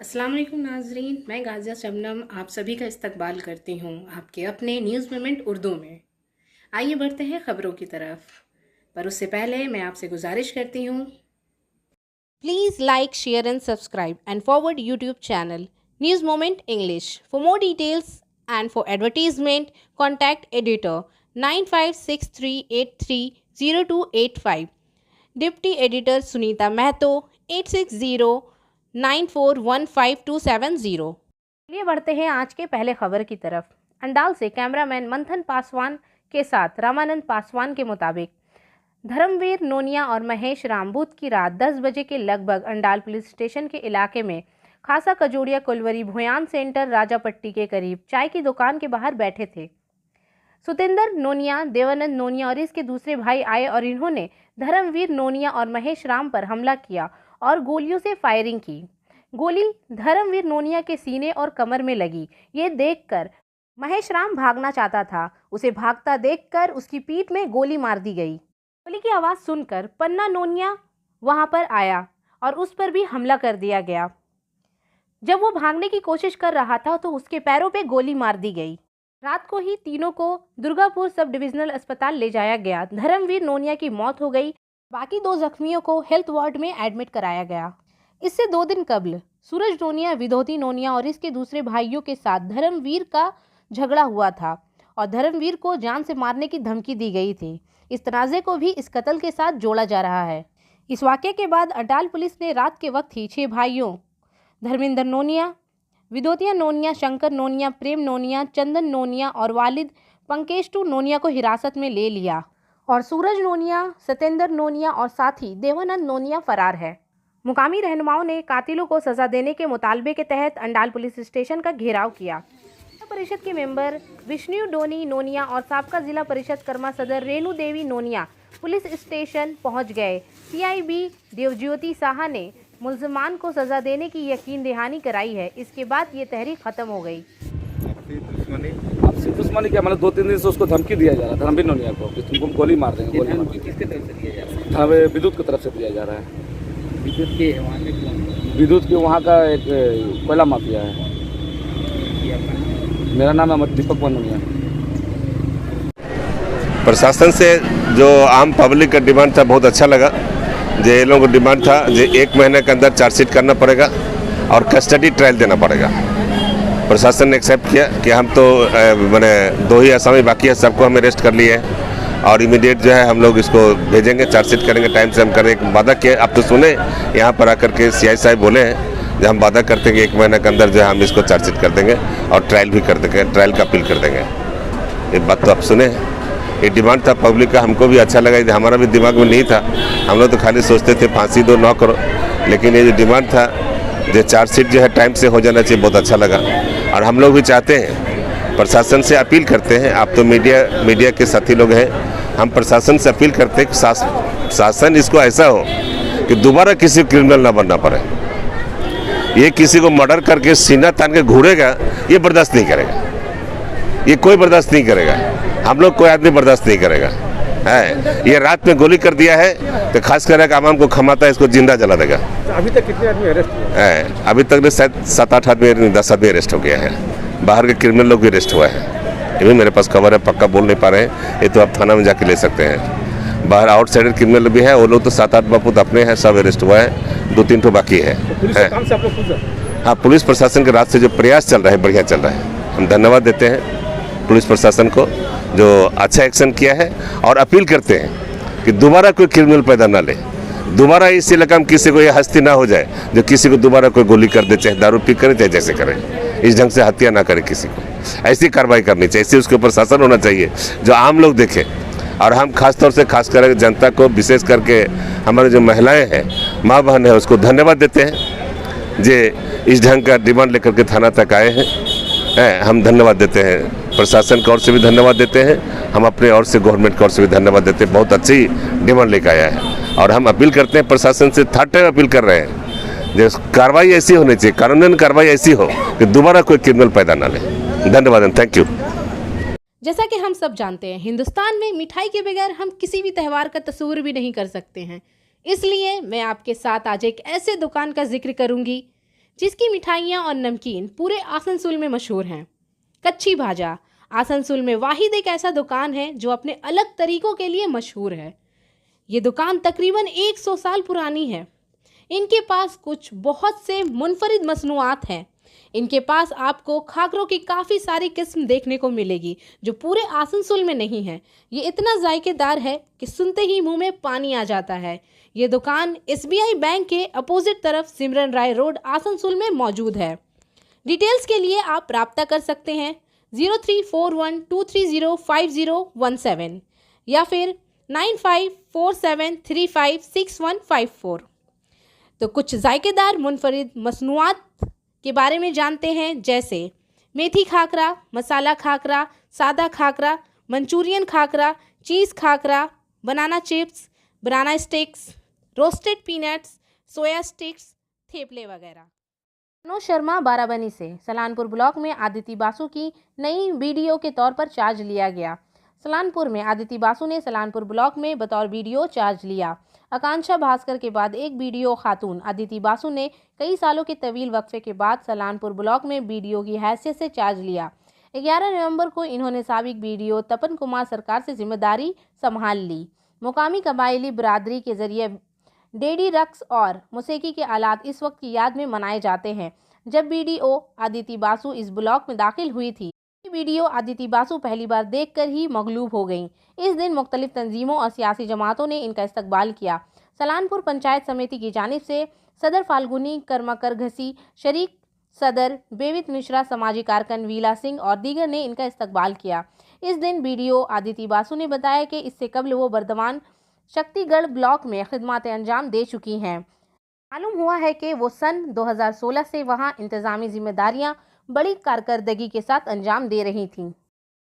अस्सलाम वालेकुम नाजरीन, मैं गाजिया शबनम आप सभी का इस्तकबाल करती हूँ आपके अपने न्यूज़ मोमेंट उर्दू में। आइए बढ़ते हैं ख़बरों की तरफ, पर उससे पहले मैं आपसे गुजारिश करती हूँ, please like share and subscribe and forward YouTube channel news moment English for more details and for advertisement contact editor 9563830285, deputy editor Sunita Mahato 8609415270। चलिए बढ़ते हैं आज के पहले खबर की तरफ। अंडाल से कैमरामैन मंथन पासवान के साथ रामानंद पासवान के मुताबिक धर्मवीर नोनिया और महेश राम बुध की रात 10 बजे के लगभग अंडाल पुलिस स्टेशन के इलाके में खासा कजोड़िया कुलवरी भुयान सेंटर राजापट्टी के करीब चाय की दुकान के बाहर बैठे थे। सुतेंद्र नोनिया, देवानंद नोनिया और इसके दूसरे भाई आए और इन्होंने धर्मवीर नोनिया और महेश राम पर हमला किया और गोलियों से फायरिंग की। गोली धर्मवीर नोनिया के सीने और कमर में लगी। ये देखकर महेश राम भागना चाहता था। उसे भागता देखकर उसकी पीठ में गोली मार दी गई। गोली की आवाज़ सुनकर पन्ना नोनिया वहां पर आया और उस पर भी हमला कर दिया गया। जब वो भागने की कोशिश कर रहा था तो उसके पैरों पे गोली मार दी गई। रात को ही तीनों को दुर्गापुर सब डिविजनल अस्पताल ले जाया गया। धर्मवीर नोनिया की मौत हो गई, बाकी 2 जख्मियों को हेल्थ वार्ड में एडमिट कराया गया। इससे 2 दिन कबल सूरज नोनिया, विधोती नोनिया और इसके दूसरे भाइयों के साथ धर्मवीर का झगड़ा हुआ था और धर्मवीर को जान से मारने की धमकी दी गई थी। इस तनाज़े को भी इस कत्ल के साथ जोड़ा जा रहा है। इस वाक़े के बाद अंडाल पुलिस ने रात के वक्त ही 6 भाइयों धर्मेंद्र नोनिया, विधोतिया नोनिया, शंकर नोनिया, प्रेम नोनिया, चंदन नोनिया और वालिद पंकेशटू नोनिया को हिरासत में ले लिया और सूरज नोनिया, सतेंद्र नोनिया और साथी देवानंद नोनिया फरार है। मुकामी रहनुमाओं ने कातिलों को सजा देने के मुतालबे के तहत अंडाल पुलिस स्टेशन का घेराव किया। जिला परिषद के मेंबर विष्णु डोनी नोनिया और साबका जिला परिषद कर्मा सदर रेणु देवी नोनिया पुलिस स्टेशन पहुंच गए। CIB देवज्योति साहा ने मुल्ज़िमान को सजा देने की यकीन दहानी कराई है। इसके बाद ये तहरीक खत्म हो गई। आपसी दुश्मनी क्या, मतलब 2-3 दिन से उसको धमकी दिया जा रहा था धर्मवीर नोनिया को कि तुमको गोली मार देंगे। गोली मार किसके तरफ से दिया जा रहा है? हमें विद्युत की तरफ से दिया जा रहा है। विद्युत के वहाँ के कौन? विद्युत के वहाँ का एक कोयला माफिया है। मेरा नाम है दीपक नोनिया। प्रशासन से जो आम पब्लिक का डिमांड था बहुत अच्छा लगा। जो ये लोगों को डिमांड था जो 1 महीने के अंदर चार्जशीट करना पड़ेगा और कस्टडी ट्रायल देना पड़ेगा। प्रशासन ने एक्सेप्ट किया कि हम तो मैंने 2 ही आसामी बाकी है, सबको हम अरेस्ट कर लिए हैं और इमीडिएट जो है हम लोग इसको भेजेंगे, चार्जशीट करेंगे। टाइम से हम करें एक वादा किया। अब तो सुने यहाँ पर आकर के CI साहब बोले हैं जो हम वादा करते हैं कि 1 महीने के अंदर जो है हम इसको चार्जशीट कर देंगे और ट्रायल भी कर देंगे, ट्रायल का अपील कर देंगे। ये बात तो आप सुने। ये डिमांड था पब्लिक का, हमको भी अच्छा लगा। ये हमारा भी दिमाग में नहीं था। हम लोग तो खाली सोचते थे फांसी दो, ना करो, लेकिन ये जो डिमांड था जो चार्जशीट जो है टाइम से हो जाना चाहिए, बहुत अच्छा लगा। और हम लोग भी चाहते हैं, प्रशासन से अपील करते हैं, आप तो मीडिया के साथी लोग हैं, हम प्रशासन से अपील करते हैं कि शासन इसको ऐसा हो कि दोबारा किसी क्रिमिनल ना बनना पड़े। ये किसी को मर्डर करके सीना तान के घूरेगा, ये बर्दाश्त नहीं करेगा। ये कोई बर्दाश्त नहीं करेगा। हम लोग कोई आदमी बर्दाश्त नहीं करेगा। है ये रात में गोली कर दिया है तो खास कर आवाम को खमाता है, इसको जिंदा जला देगा। अभी तक कितने आदमी अरेस्ट हुए है? अभी तक शायद 7-8 आदमी, 10 आदमी अरेस्ट हो गया है। बाहर के क्रिमिनल लोग भी अरेस्ट हुआ है। ये भी मेरे पास खबर है, पक्का बोल नहीं पा रहे हैं, ये तो आप थाना में जाके ले सकते हैं। बाहर आउटसाइडर क्रिमिनल भी है, वो लोग तो 7-8 बापूत अपने हैं, सब अरेस्ट हुआ है। 2-3 ठो बाकी है। हाँ, पुलिस प्रशासन के रात से जो प्रयास चल रहा है बढ़िया चल रहा है। हम धन्यवाद देते हैं पुलिस प्रशासन को जो अच्छा एक्शन किया है और अपील करते हैं कि दोबारा कोई क्रिमिनल पैदा ना ले। दोबारा इस इलाका में किसी को ये हस्ती ना हो जाए जो किसी को दोबारा कोई गोली कर दे, चाहे दारू पी करे, चाहे जैसे करे। इस ढंग से हत्या ना करे किसी को। ऐसी कार्रवाई करनी चाहिए, ऐसी उसके ऊपर शासन होना चाहिए जो आम लोग देखें। और हम खासतौर से खास कर जनता को, विशेष करके हमारे जो महिलाएँ हैं, माँ बहन है, उसको धन्यवाद देते हैं जे इस ढंग का डिमांड लेकर के थाना तक आए हैं। हम धन्यवाद देते हैं, प्रशासन की ओर से भी धन्यवाद देते हैं, हम अपने ओर से गवर्नमेंट की ओर से भी धन्यवाद देते हैं। बहुत अच्छी डिमांड लेकर आया है और हम अपील करते हैं प्रशासन से, 3rd टाइम अपील कर रहे हैं जो कार्रवाई ऐसी होनी चाहिए, कानूनन कार्रवाई ऐसी हो कि दोबारा कोई क्रिमिनल पैदा ना ले। धन्यवाद, थैंक यू। जैसा कि हम सब जानते हैं, हिंदुस्तान में मिठाई के बगैर हम किसी भी त्यौहार का तस्वुर भी नहीं कर सकते हैं। इसलिए मैं आपके साथ आज एक ऐसे दुकान का जिक्र करूंगी जिसकी मिठाइयाँ और नमकीन पूरे आसनसोल में मशहूर हैं। कच्ची भाजा आसनसोल में वाहिद एक ऐसा दुकान है जो अपने अलग तरीकों के लिए मशहूर है। ये दुकान तकरीबन 100 साल पुरानी है। इनके पास कुछ बहुत से मुनफरिद मसनूआत हैं। इनके पास आपको खाकरों की काफ़ी सारी किस्म देखने को मिलेगी जो पूरे आसनसोल में नहीं है। ये इतना जायकेदार है कि सुनते ही मुंह में पानी आ जाता है। ये दुकान SBI बैंक के अपोजिट तरफ सिमरन राय रोड आसनसोल में मौजूद है। डिटेल्स के लिए आप राब्ता कर सकते हैं 0341230517 या फिर 9547356154। तो कुछ जायकेदार मुनफरिद मसनूआत के बारे में जानते हैं, जैसे मेथी खाकरा, मसाला खाकरा, सादा खाकरा, मंचूरियन खाकरा, चीज़ खाकरा, बनाना चिप्स, बनाना स्टिक्स, रोस्टेड पीनट्स, सोया स्टिक्स, थेपले वगैरह। मनोज शर्मा बाराबनी से सलानपुर ब्लॉक में आदिति बासु की नई BDO के तौर पर चार्ज लिया गया। सलानपुर में आदिति बासु ने सलानपुर ब्लॉक में बतौर BDO चार्ज लिया। आकांक्षा भास्कर के बाद एक BDO खातून आदिति बासु ने कई सालों के तवील वक्फे के बाद सलानपुर ब्लॉक में BDO की हैसियत से चार्ज लिया। 11 नवंबर को इन्होंने साबिक BDO तपन कुमार सरकार से जिम्मेदारी संभाल ली। मुकामी कबायली बरादरी के जरिए डेडी रक्स और मौसीकी के आलात इस वक्त की याद में मनाए जाते हैं जब BDO आदिति बासु इस ब्लॉक में दाखिल हुई थी। BDO आदिति बासु पहली बार देखकर ही मगलूब हो गईं। इस दिन मुख्तलिफ तंजीमों और सियासी जमातों ने इनका इस्तकबाल किया। सलानपुर पंचायत समिति की जानिब से सदर फाल्गुनी कर्माकर घसी, शरीक सदर बेवित मिश्रा, समाजी कारकन वीला सिंह और दीगर ने इनका इस्तकबाल किया। इस दिन BDO आदिति बासु ने बताया कि इससे कबल वो बर्दवान शक्तिगढ़ ब्लॉक में खिदमत अंजाम दे चुकी हैं। मालूम हुआ है कि वो सन 2016 से वहां इंतज़ामी जिम्मेदारियां बड़ी कारकर्दगी के साथ अंजाम दे रही थीं।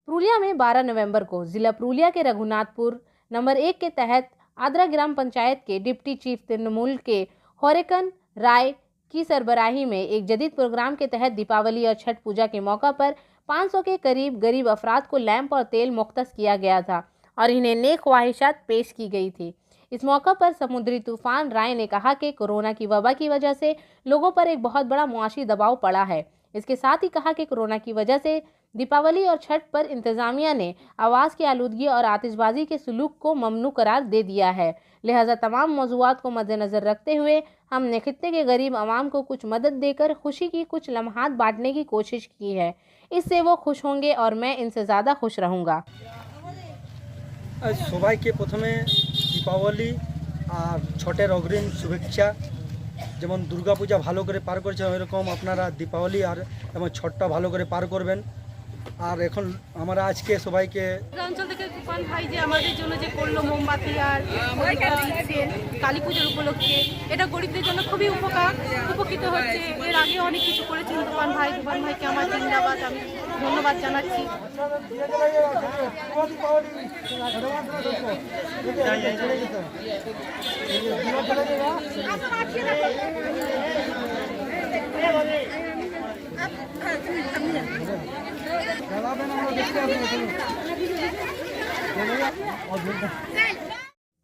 पुरुलिया में 12 नवंबर को ज़िला पुरुलिया के रघुनाथपुर नंबर 1 के तहत आद्रा ग्राम पंचायत के डिप्टी चीफ तृणमूल के होरेकन राय की सरबराही में एक जदीद प्रोग्राम के तहत दीपावली और छठ पूजा के मौका पर 500 के करीब गरीब अफराद को लैंप और तेल मुख्तस किया गया था और इन्हें नेक ख्वाहिशात पेश की गई थी। इस मौका पर समुद्री तूफान राय ने कहा कि कोरोना की वबा की वजह से लोगों पर एक बहुत बड़ा मुआशी दबाव पड़ा है। इसके साथ ही कहा कि कोरोना की वजह से दीपावली और छठ पर इंतजामिया ने आवाज़ की आलूदगी और आतिशबाजी के सलूक को ममनू करार दे दिया है। लिहाजा तमाम मौज़ूआत को मद्देनज़र रखते हुए हमने खित्ते के गरीब आवाम को कुछ मदद देकर खुशी की कुछ लम्हात बांटने की कोशिश की है। इससे वो खुश होंगे और मैं इनसे ज़्यादा खुश रहूँगा। সবাইকে প্রথমে দীপাবলি আর ছটের অগ্রিম শুভেচ্ছা। যেমন দুর্গাপূজা ভালো করে পার করেছেন ওইরকম আপনারা দীপাবলি আর এবং ছটটা ভালো করে পার করবেন। আর এখন আমরা আজকে সবাইকে অঞ্চল থেকে তুফান ভাই যে আমাদের জন্য যে করলো মোমবাতি আর দিচ্ছেন কালী পুজোর উপলক্ষে, এটা গরিবদের জন্য খুবই উপকৃত হচ্ছে। এর আগে অনেক কিছু করেছেন তুফান ভাইকে আমার জিন্দাবাদ, আমি ধন্যবাদ জানাচ্ছি।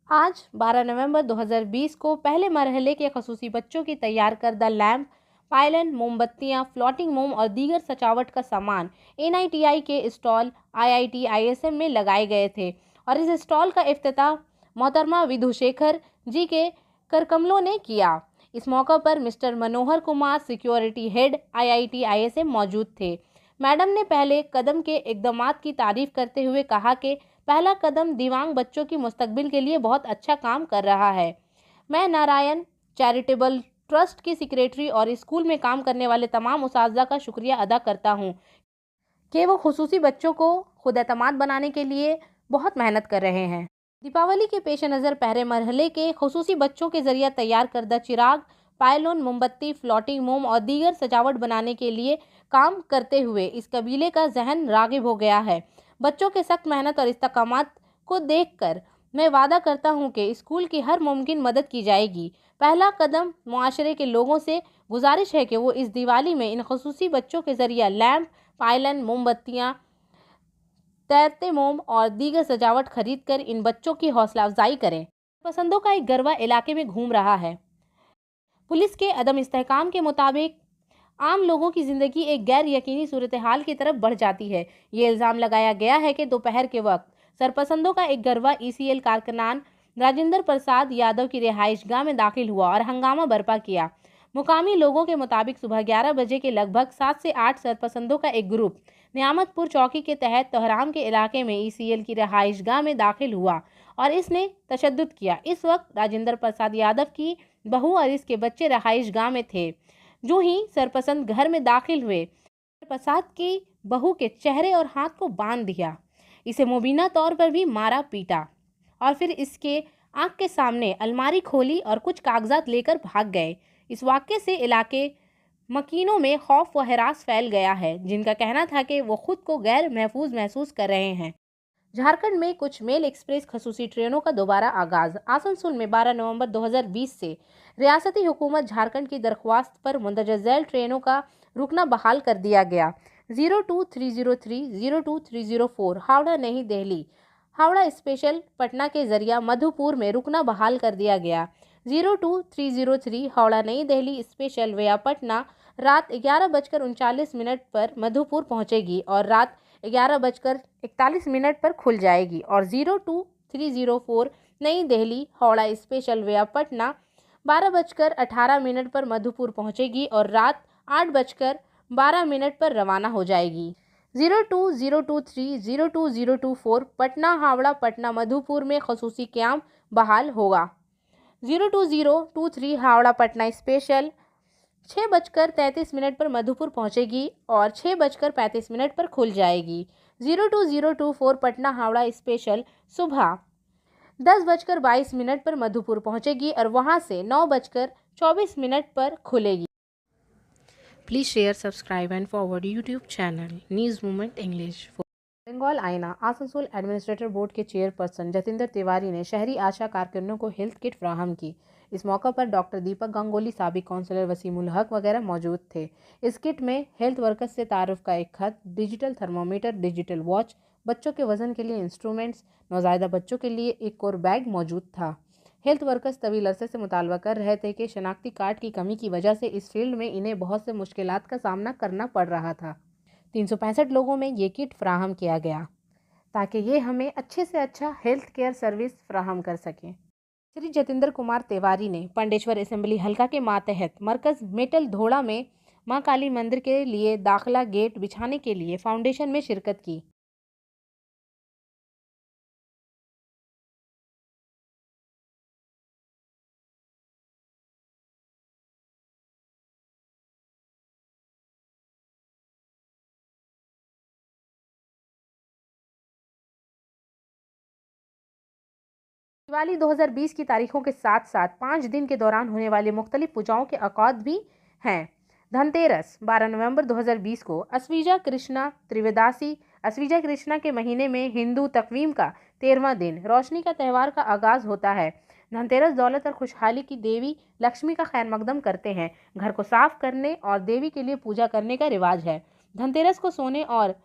आज 12 नवंबर 2020 को पहले मरहले के खसूसी बच्चों की तैयार करदा लैंप, पायलन, मोमबत्तियां, फ्लोटिंग मोम और दीगर सजावट का सामान NITI के स्टॉल IIT ISM में लगाए गए थे और इस स्टॉल का इफ्तिताह मोहतरमा विधुशेखर जी के करकमलों ने किया। इस मौका पर mister Manohar Kumar, security head IIT ISM मौजूद थे। मैडम ने पहले कदम के इक़दामात की तारीफ करते हुए कहा कि पहला कदम दिव्यांग बच्चों की मुस्तकबिल के लिए बहुत अच्छा काम कर रहा है। मैं नारायण चैरिटेबल ट्रस्ट की सेक्रेटरी और स्कूल में काम करने वाले तमाम उस्ताज़ा का शुक्रिया अदा करता हूँ कि वो खुसूसी बच्चों को खुद एतमाद बनाने के लिए बहुत मेहनत कर रहे हैं। दीपावली के पेश नज़र पहले मरहले के खुसूसी बच्चों के ज़रिए तैयार करदा चिराग, पायलोन, मोमबत्ती, फ्लोटिंग मोम और दीगर सजावट बनाने के लिए काम करते हुए इस कबीले का जहन रागिब हो गया है। बच्चों के सख्त मेहनत और इस्तकामत को देखकर मैं वादा करता हूं कि स्कूल की हर मुमकिन मदद की जाएगी। पहला कदम मुआशरे के लोगों से गुजारिश है कि वो इस दिवाली में इन खुसूसी बच्चों के ज़रिए लैंप, पायलन, मोमबत्तियाँ, तैरते मोम और दीगर सजावट खरीद कर इन बच्चों की हौसला अफजाई करें। पसंदों का एक गरबा इलाके में घूम रहा है। पुलिस के अदम इस्तेहकाम के मुताबिक आम लोगों की जिंदगी एक गैर यकीनी सूरत हाल की तरफ बढ़ जाती है। ये इल्ज़ाम लगाया गया है कि दोपहर के वक्त सरपसंदों का एक गरबा ईसीएल कारकुनान राजेंद्र प्रसाद यादव की रिहाइश गाह में दाखिल हुआ और हंगामा बर्पा किया। मुकामी लोगों के मुताबिक सुबह 11 बजे के लगभग 7 से 8 सरपसंदों का एक ग्रुप नियामतपुर चौकी के तहत तोहराम के इलाके में ईसीएल की रिहाइश गाह में दाखिल हुआ और इसने तशद्दुद किया। इस वक्त राजेंद्र प्रसाद यादव की बहू और इसके बच्चे रिहाइश गाह में थे। जो ही सरपसंद घर में दाखिल हुए, प्रसाद की बहू के चेहरे और हाथ को बांध दिया, इसे मुबीना तौर पर भी मारा पीटा और फिर इसके आंख के सामने अलमारी खोली और कुछ कागजात लेकर भाग गए। इस वाक़े से इलाके मकीनों में खौफ व हरास फैल गया है, जिनका कहना था कि वो खुद को गैर महफूज महसूस कर रहे हैं। झारखंड में कुछ मेल एक्सप्रेस खसूसी ट्रेनों का दोबारा आगाज। आसनसोल में 12 नवंबर 2020 से रियासती हुकूमत झारखंड की दरख्वास्त पर मुंदरजा झैल ट्रेनों का रुकना बहाल कर दिया गया। 02303, 02304 हावड़ा नई दिल्ली, हावड़ा स्पेशल पटना के जरिया मधुपुर में रुकना बहाल कर दिया गया। 02303 हावड़ा नई दिल्ली स्पेशल वया पटना रात 11:39 पर मधुपुर पहुंचेगी और रात 11:41 पर खुल जाएगी और 02304 नई दिल्ली हावड़ा स्पेशल वया पटना 12:18 पर मधुपुर पहुंचेगी और रात 8:12 पर रवाना हो जाएगी। 02023, 02024 पटना हावड़ा पटना मधुपुर में खसूसी क़याम बहाल होगा। 02023 हावड़ा पटना स्पेशल 6:33 पर मधुपुर पहुंचेगी और 6:35 पर खुल जाएगी। 02024 पटना हावड़ा स्पेशल सुबह 10:22 पर मधुपुर पहुंचेगी और वहां से 9:24 पर खुलेगी। Please share, subscribe and forward YouTube channel news movement English. Bengal Aaina. Asansol administrator board के चेयरपर्सन जतिंदर तिवारी ने शहरी आशा कारकुनों को हेल्थ किट फ्राहम की। इस मौका पर डॉक्टर दीपक गंगोली, साबिक काउंसलर वसीमुल हक वगैरह मौजूद थे। इस किट में हेल्थ वर्कर्स से तारुफ का एक खत, डिजिटल थर्मोमीटर, डिजिटल वॉच, बच्चों के वजन के लिए इंस्ट्रूमेंट्स, नौज़ायदा बच्चों के लिए एक कोर बैग मौजूद था। हेल्थ वर्कर्स तवील अरसे से मुतालबा कर रहे थे कि शनाख्ती कार्ड की कमी की वजह से इस फील्ड में इन्हें बहुत से मुश्किलात का सामना करना पड़ रहा था। 365 लोगों में ये किट फ्राहम किया गया ताकि ये हमें अच्छे से अच्छा हेल्थ केयर सर्विस फ्राहम कर सकें। श्री जतिंदर कुमार तिवारी ने पंडेश्वर असेंबली हल्का के मातहत मरकज़ मेटल धोड़ा में मां काली मंदिर के लिए दाखिला गेट बिछाने के लिए फाउंडेशन में शिरकत की। दिवाली 2020 की तारीखों के साथ साथ 5 दिन के दौरान होने वाली मुख्तलिफ पूजाओं के औकात भी हैं। धनतेरस 12 नवंबर 2020 को अस्वीजा कृष्णा त्रिवेदासी, अस्वीजा कृष्णा के महीने में हिंदू तकवीम का 13वां दिन, रोशनी का त्यौहार का आगाज़ होता है। धनतेरस दौलत और खुशहाली की देवी लक्ष्मी का खैर मकदम करते हैं। घर को साफ करने और देवी के लिए पूजा करने का रिवाज है। धनतेरस को सोने और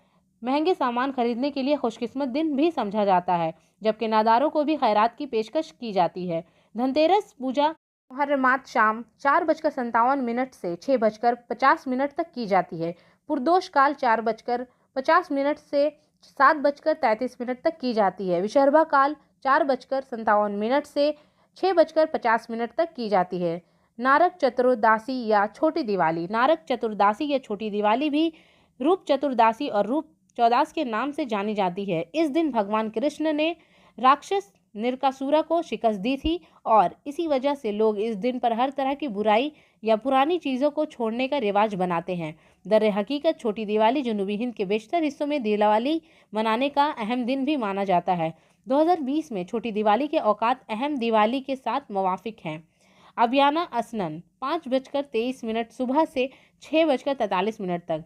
महंगे सामान खरीदने के लिए खुशकिस्मत दिन भी समझा जाता है, जबकि नादारों को भी खैरात की पेशकश की जाती है। धनतेरस पूजा मुहर्रमात शाम 4:57 से 6:50 तक की जाती है। पुरदोष काल 4:50 से 7:33 तक की जाती है। विशर्बा काल 4:57 से 6:50 तक की जाती है। नारक चतुर्दशी या छोटी दिवाली। नारक चतुर्दशी या छोटी दिवाली भी रूप चतुर्दशी और रूप चौदास के नाम से जानी जाती है। इस दिन भगवान कृष्ण ने राक्षस निरकासुरा को शिकस्त दी थी और इसी वजह से लोग इस दिन पर हर तरह की बुराई या पुरानी चीज़ों को छोड़ने का रिवाज बनाते हैं। दर हकीकत छोटी दिवाली जनूबी हिंद के बेशतर हिस्सों में दिवाली मनाने का अहम दिन भी माना जाता है। 2020 में छोटी दिवाली के औकात अहम दिवाली के साथ मुवाफिक हैं। अबियाना असनन 5:23 सुबह से 6:43 तक।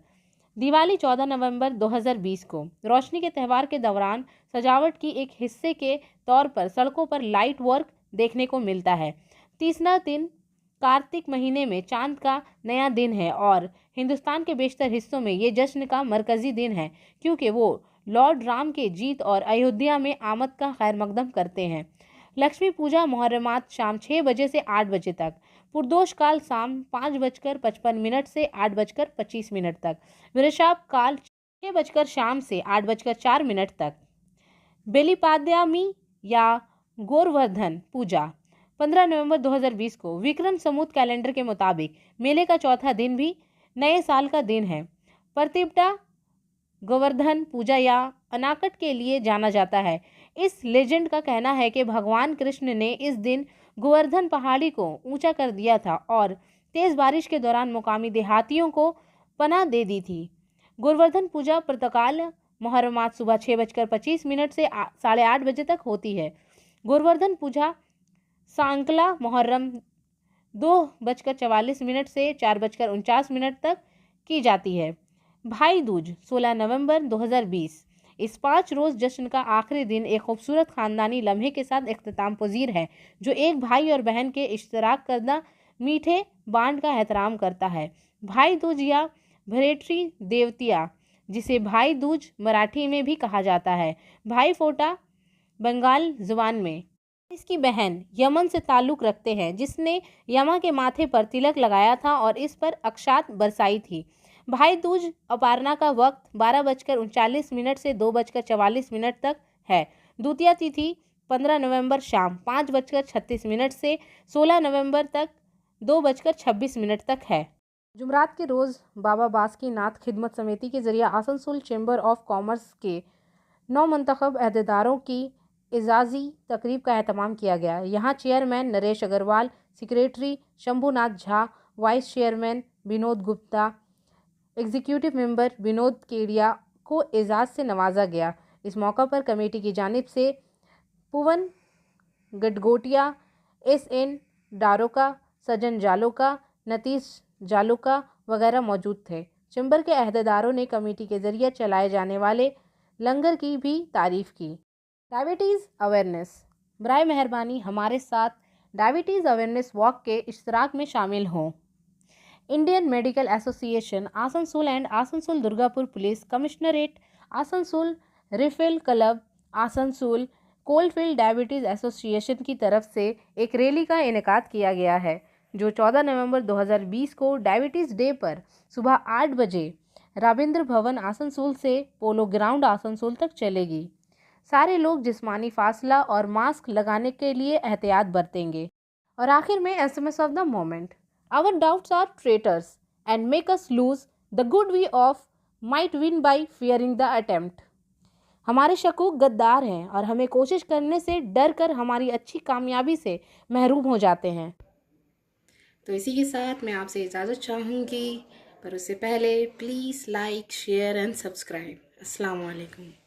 दिवाली 14 नवंबर 2020 को रोशनी के त्यौहार के दौरान सजावट की एक हिस्से के तौर पर सड़कों पर लाइट वर्क देखने को मिलता है। तीसरा दिन कार्तिक महीने में चांद का नया दिन है और हिंदुस्तान के बेशतर हिस्सों में ये जश्न का मरकज़ी दिन है, क्योंकि वो लॉर्ड राम के जीत और अयोध्या में आमद का खैर मकदम करते हैं। लक्ष्मी पूजा मुहर्रमात शाम 6 बजे से 8 बजे तक। प्रदोष काल शाम 5:55 से 8:25 तक। वृषभ काल 6 शाम से 8:04 तक। बेलिपाद्यामी या गोवर्धन पूजा 15 नवंबर 2020 को विक्रम संवत कैलेंडर के मुताबिक मेले का चौथा दिन भी नए साल का दिन है। प्रतिपदा गोवर्धन पूजा या अनाकट के लिए जाना जाता है। इस लेजेंड का कहना है कि भगवान कृष्ण ने इस दिन गोवर्धन पहाड़ी को ऊंचा कर दिया था और तेज बारिश के दौरान मुकामी देहातियों को पनाह दे दी थी। गोवर्धन पूजा प्रातःकाल मुहर्रमात सुबह 6:25 से 8:30 बजे तक होती है। गोवर्धन पूजा सांकला मुहर्रम 2:44 से 4:49 तक की जाती है। भाई दूज 16 नवंबर 2020 इस 5 रोज़ जश्न का आखिरी दिन एक खूबसूरत ख़ानदानी लम्हे के साथ इख्तिताम पजीर है, जो एक भाई और बहन के इश्तराक करदा मीठे बांड का एहतराम करता है। भाई दूज या भरेटरी देवतिया, जिसे भाई दूज मराठी में भी कहा जाता है, भाई फोटा बंगाल जुबान में। इसकी बहन यमन से ताल्लुक़ रखते हैं, जिसने यमा के माथे पर तिलक लगाया था और इस पर अक्षात बरसाई थी। भाई दूज अपारना का वक्त 12:39 से 2:44 तक है। द्वितीया तिथि 15 नवंबर शाम 5:36 से 16 नवंबर तक 2:26 तक है। जुमरात के रोज़ बाबा बासुकीनाथ खिदमत समिति के ज़रिए आसनसोल चैम्बर ऑफ कॉमर्स के 9 मुंतखब अहदेदारों की एजाज़ी तकरीब का एहतमाम किया गया। यहाँ chairman Naresh Agarwal, secretary Shambhunath Jha, vice chairman Vinod Gupta, executive member Vinod Kedia को एजाज़ से नवाजा गया। इस मौका पर कमेटी की जानिब से पुवन गडगोटिया, SN डारोका, सजन जालोका, नतीश जालोका वगैरह मौजूद थे। चैम्बर के अहदेदारों ने कमेटी के ज़रिए चलाए जाने वाले लंगर की भी तारीफ़ की। डायबिटीज़ अवेयरनेस, बराए मेहरबानी हमारे साथ डायबिटीज़ अवेयरनेस वॉक के इश्तराक में शामिल हों। Indian medical association Asansol and Asansol Durgapur police commissionerate Asansol, refill club Asansol, coalfield diabetes association की तरफ से एक रैली का इनेकाद किया गया है, जो 14 नवंबर 2020 को डायबिटीज़ डे पर सुबह 8 बजे रविंद्र भवन आसनसोल से पोलो ग्राउंड आसनसोल तक चलेगी। सारे लोग जिस्मानी फासला और मास्क लगाने के लिए एहतियात बरतेंगे। और आखिर में SMS of the moment, our doubts are traitors and make us lose the good we oft might win by fearing the attempt. हमारे शकूक गद्दार हैं और हमें कोशिश करने से डर कर हमारी अच्छी कामयाबी से महरूम हो जाते हैं। तो इसी के साथ मैं आपसे इजाज़त चाहूँगी, पर उससे पहले please like, share and subscribe. अस्सलाम वालेकुम।